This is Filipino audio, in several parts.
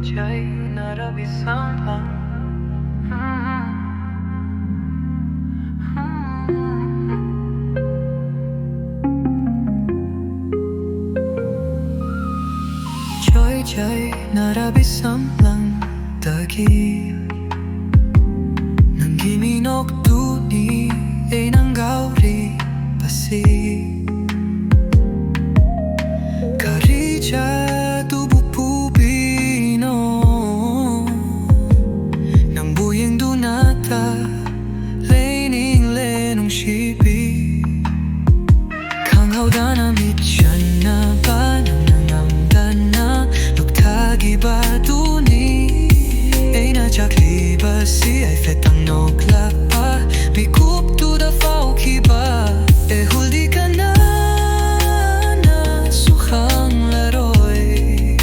Choijai Narabi Samlang. Choijai Narabi Samlang dagi nang giminok duni ay nanggauri pasi karija tubuh pubino nang buyeng dunata lening lenong shibi kang haudana mityan na ba nangangamdana lugtagi ba duni ay nachakli ba si ay fetang noklak pa bikup tu da fau kiba e huldi ka na sukhang laroy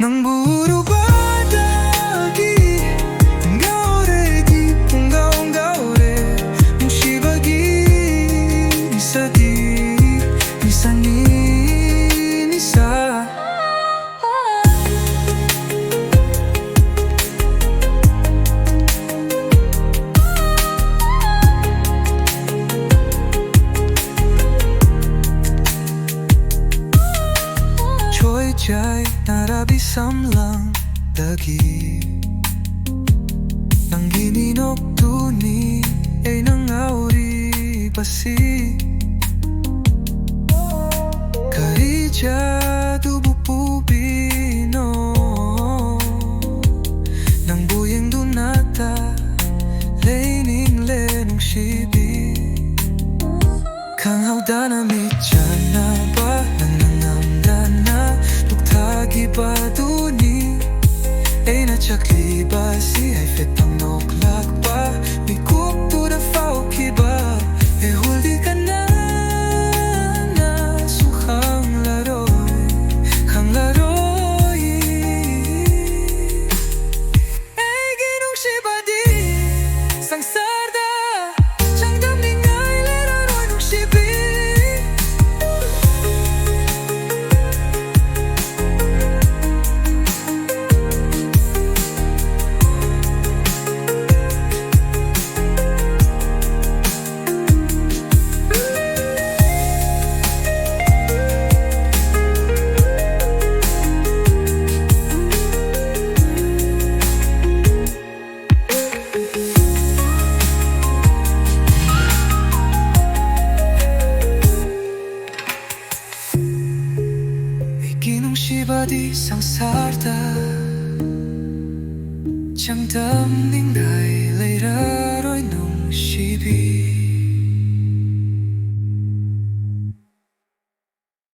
nang buru ba dagi ngaure di ngaure mushibagi nisadi nisani nisa Choijai Narabi Samlang dagi nang gininok duni ay nangauri pasi karija tubuh pubino nang buyeng dunata lening lenong shibi kang haudana mitjana ba nangangamdana lugtagi ba duni ay nachakli ba si ay fetang noklak ba bikup tu da fau kiba e huldi ka na sukhang laroy ay ginong shibadi sang sarda chang damning ay leraroy nung shibi ginong shibadi sang sarda chang damning ay